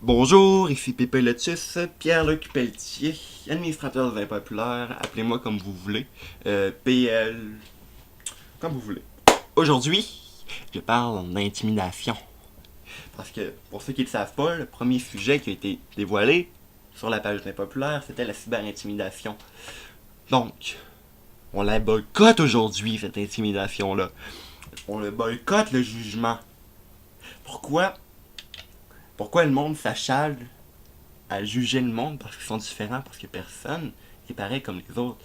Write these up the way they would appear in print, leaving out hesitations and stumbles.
Bonjour, ici Pépé Lotus, Pierre-Luc Pelletier, administrateur des Impopulaires, appelez-moi comme vous voulez, PL, comme vous voulez. Aujourd'hui, je parle d'intimidation. Parce que, pour ceux qui ne le savent pas, le premier sujet qui a été dévoilé sur la page des Impopulaires, c'était la cyberintimidation. Donc, on la boycotte aujourd'hui, cette intimidation-là. On le boycotte, le jugement. Pourquoi? Pourquoi le monde s'achale à juger le monde parce qu'ils sont différents, parce que personne est pareil comme les autres.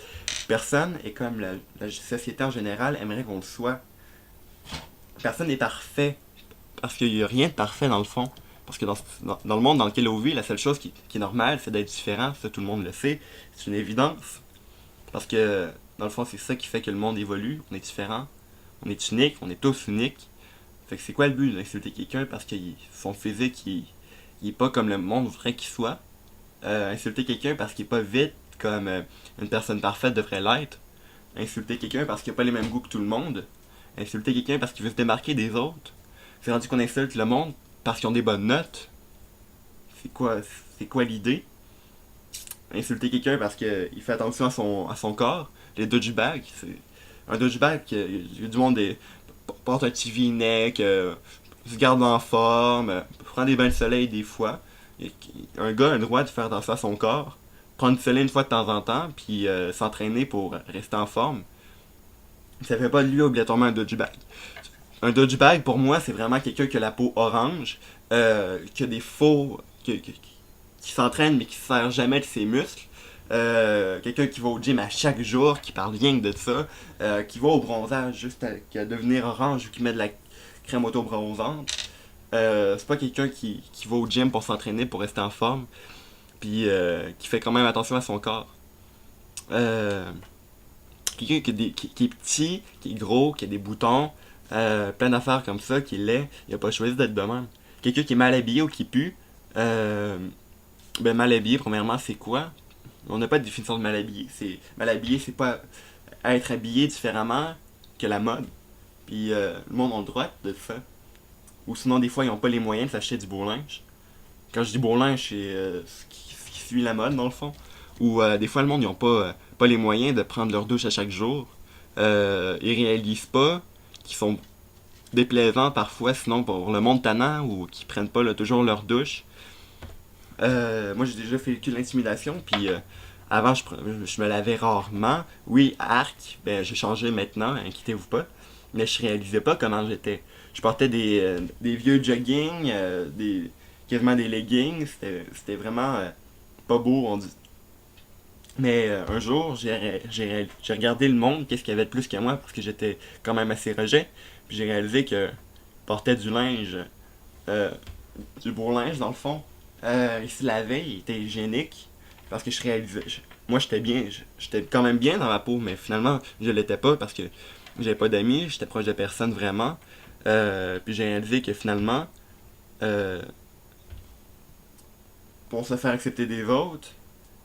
Personne, et comme la société en général, aimerait qu'on le soit. Personne n'est parfait, parce qu'il n'y a rien de parfait dans le fond. Parce que dans le monde dans lequel on vit, la seule chose qui est normale, c'est d'être différent, ça tout le monde le sait, c'est une évidence. Parce que, dans le fond, c'est ça qui fait que le monde évolue, on est différent, on est unique, on est tous uniques. Fait que c'est quoi le but d'insulter quelqu'un parce que son physique, il est pas comme le monde voudrait qu'il soit? Insulter quelqu'un parce qu'il est pas vite comme une personne parfaite devrait l'être. Insulter quelqu'un parce qu'il n'a pas les mêmes goûts que tout le monde. Insulter quelqu'un parce qu'il veut se démarquer des autres. C'est rendu qu'on insulte le monde parce qu'ils ont des bonnes notes. C'est quoi, c'est quoi l'idée? Insulter quelqu'un parce qu'il fait attention à son corps. Les douchebags, c'est un douchebag, il y a du monde porte un petit v-neck, se garde en forme, prend des bains de soleil des fois. Un gars a le droit de faire attention à son corps, prendre du soleil une fois de temps en temps, puis s'entraîner pour rester en forme. Ça fait pas de lui obligatoirement un dodgebag. Un dodgebag, pour moi, c'est vraiment quelqu'un qui a la peau orange, qui a des faux. Qui s'entraîne mais qui se sert jamais de ses muscles. Quelqu'un qui va au gym à chaque jour, qui parle rien que de ça, qui va au bronzage juste à devenir orange ou qui met de la crème auto-bronzante. C'est pas quelqu'un qui va au gym pour s'entraîner, pour rester en forme, puis qui fait quand même attention à son corps. Euh, Quelqu'un qui est petit, qui est gros, qui a des boutons, plein d'affaires comme ça, qui est laid, il a pas choisi d'être de même. Quelqu'un qui est mal habillé ou qui pue, euh, ben mal habillé, premièrement, c'est quoi? On n'a pas de définition de mal habillé. Mal habillé, c'est pas être habillé différemment que la mode. Puis le monde a le droit de ça. Ou sinon, des fois, ils n'ont pas les moyens de s'acheter du beau linge. Quand je dis beau linge, c'est ce qui suit la mode, dans le fond. Ou des fois, le monde, ils n'ont pas les moyens de prendre leur douche à chaque jour. Ils réalisent pas qu'ils sont déplaisants parfois, sinon pour le monde tannant, ou qu'ils prennent pas là, toujours leur douche. Moi, j'ai déjà fait de l'intimidation, puis avant, je me lavais rarement. Oui, arc, ben, j'ai changé maintenant, inquiétez-vous pas. Mais je réalisais pas comment j'étais. Je portais des vieux jogging, quasiment des leggings. C'était vraiment pas beau, on dit. Mais un jour, j'ai regardé le monde, qu'est-ce qu'il y avait de plus que moi, parce que j'étais quand même assez rejet. Puis j'ai réalisé que je portais du linge, euh, du beau linge dans le fond. Il se lavait, il était hygiénique, parce que je réalisais. Moi, j'étais bien, j'étais quand même bien dans ma peau, mais finalement, je l'étais pas parce que j'avais pas d'amis, j'étais proche de personne vraiment. Puis j'ai réalisé que finalement, euh, pour se faire accepter des autres,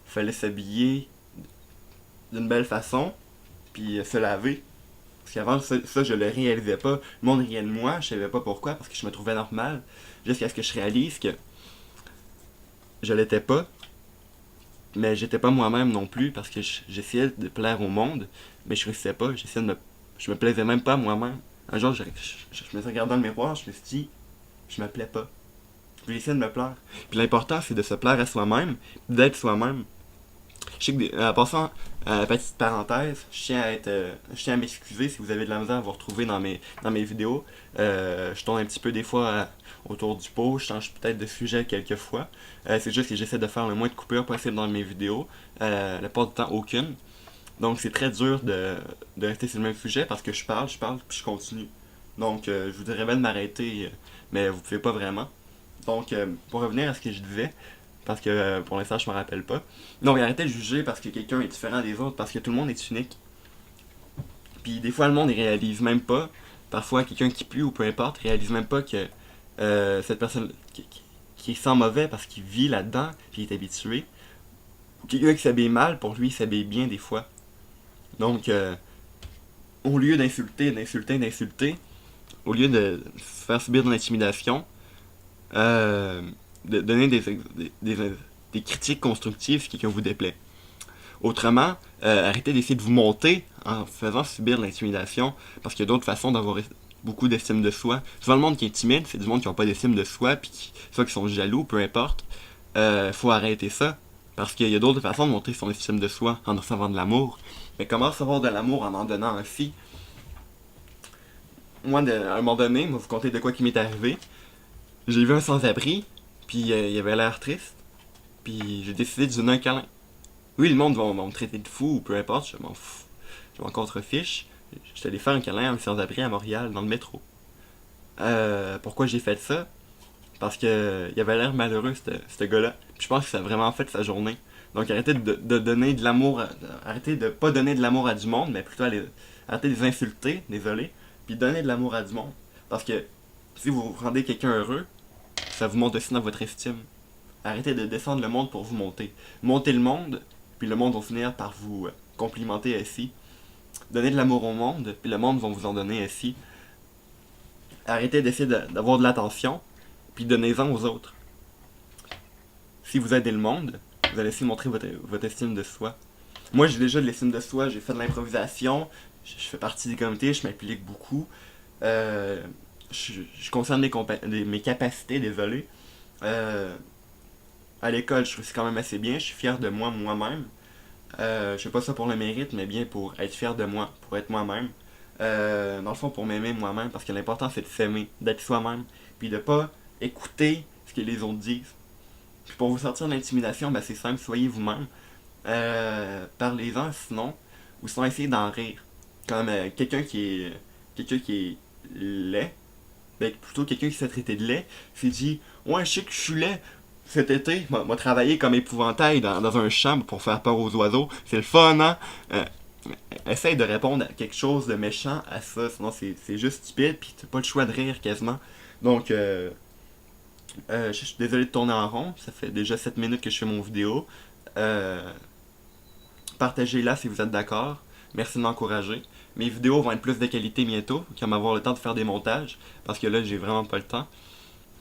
il fallait s'habiller d'une belle façon, puis se laver. Parce qu'avant, ça, je le réalisais pas. Le monde riait de moi, je savais pas pourquoi, parce que je me trouvais normal. Jusqu'à ce que je réalise que je l'étais pas, mais j'étais pas moi-même non plus, parce que j'essayais de plaire au monde, mais je réussissais pas. Je me plaisais même pas moi-même. Un jour, je me suis regardé dans le miroir, je me suis dit, je me plais pas. Puis j'ai essayé de me plaire. Puis l'important, c'est de se plaire à soi-même, d'être soi-même. Je sais que, en passant, petite parenthèse, je tiens à m'excuser si vous avez de la misère à vous retrouver dans mes vidéos. Je tourne un petit peu des fois autour du pot, je change peut-être de sujet quelques fois. C'est juste que j'essaie de faire le moins de coupures possible dans mes vidéos. La plupart du temps, aucune. Donc c'est très dur de rester sur le même sujet parce que je parle, puis je continue. Donc je vous dirais bien de m'arrêter, mais vous pouvez pas vraiment. Donc pour revenir à ce que je disais, parce que pour l'instant je me rappelle pas. Donc arrêtez de juger parce que quelqu'un est différent des autres, parce que tout le monde est unique. Puis des fois le monde ne réalise même pas. Parfois quelqu'un qui pue ou peu importe réalise même pas que cette personne qui sent mauvais parce qu'il vit là-dedans, puis il est habitué. Ou quelqu'un qui s'habille mal, pour lui il s'habille bien des fois. Donc au lieu d'insulter, au lieu de se faire subir de l'intimidation, euh, de donner des critiques constructives si quelqu'un vous déplaît. Autrement, arrêtez d'essayer de vous monter en faisant subir de l'intimidation, parce qu'il y a d'autres façons d'avoir beaucoup d'estime de soi. Souvent, le monde qui est timide, c'est du monde qui n'a pas d'estime de soi, puis soit qui sont jaloux, peu importe. Faut arrêter ça, parce qu'il y a d'autres façons de montrer son estime de soi en recevant de l'amour. Mais comment recevoir de l'amour en donnant ainsi? Moi, à un moment donné, moi, vous comptez de quoi qui m'est arrivé. J'ai vu un sans-abri, puis il avait l'air triste, puis j'ai décidé de lui donner un câlin. Oui, le monde va me traiter de fou ou peu importe, je m'en fous. Je m'en contrefiche. Je suis allé faire un câlin à un sans-abri à Montréal, dans le métro. Pourquoi j'ai fait ça? Parce que il avait l'air malheureux, ce gars-là. Puis je pense que ça a vraiment fait sa journée. Donc arrêtez de donner de l'amour, arrêtez de pas donner de l'amour à du monde, mais plutôt arrêtez de les insulter, désolé, puis donnez de l'amour à du monde. Parce que si vous rendez quelqu'un heureux, ça vous monte aussi dans votre estime. Arrêtez de descendre le monde pour vous monter. Montez le monde, puis le monde va finir par vous complimenter ainsi. Donnez de l'amour au monde, puis le monde va vous en donner ainsi. Arrêtez d'essayer d'avoir de l'attention, puis donnez-en aux autres. Si vous aidez le monde, vous allez essayer de montrer votre estime de soi. Moi, j'ai déjà de l'estime de soi, j'ai fait de l'improvisation, je fais partie des comités, je m'implique beaucoup. Je concerne mes capacités, désolé. À l'école, je réussis quand même assez bien, je suis fier de moi-même. Je fais pas ça pour le mérite, mais bien pour être fier de moi, pour être moi-même. Dans le fond, pour m'aimer moi-même, parce que l'important c'est de s'aimer, d'être soi-même, puis de pas écouter ce que les autres disent. Puis pour vous sortir de l'intimidation, ben c'est simple, soyez vous-même. Parlez-en sinon, ou sinon essayez d'en rire. Comme quelqu'un qui est laid, ben plutôt quelqu'un qui s'est traité de laid, s'est dit ouais je sais que je suis laid. Cet été, m'a travaillé comme épouvantail dans un champ pour faire peur aux oiseaux. C'est le fun, hein? Essaye de répondre à quelque chose de méchant à ça, sinon c'est juste stupide, puis t'as pas le choix de rire quasiment. Donc, je suis désolé de tourner en rond, ça fait déjà 7 minutes que je fais mon vidéo. Euh, Partagez-la si vous êtes d'accord. Merci de m'encourager. Mes vidéos vont être plus de qualité bientôt, comme avoir le temps de faire des montages, parce que là, j'ai vraiment pas le temps.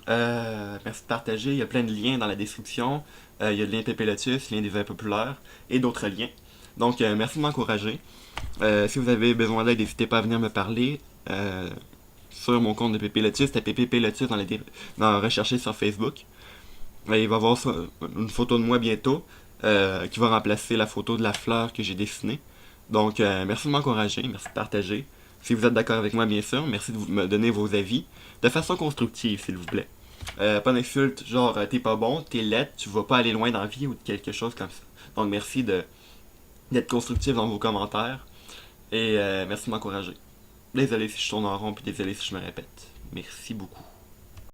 Merci de partager. Il y a plein de liens dans la description. Il y a le lien Pépé Lotus, le lien des vins populaires et d'autres liens. Donc, merci de m'encourager. Si vous avez besoin d'aide, n'hésitez pas à venir me parler. Sur mon compte de Pépé Lotus, tapez Pépé Lotus dans rechercher sur Facebook. Il va y avoir une photo de moi bientôt qui va remplacer la photo de la fleur que j'ai dessinée. Donc, merci de m'encourager, merci de partager. Si vous êtes d'accord avec moi, bien sûr, merci de me donner vos avis de façon constructive, s'il vous plaît. Pas d'insultes genre t'es pas bon, t'es laid, tu vas pas aller loin dans la vie ou quelque chose comme ça. Donc, merci d'être constructif dans vos commentaires et merci de m'encourager. Désolé si je tourne en rond puis désolé si je me répète. Merci beaucoup.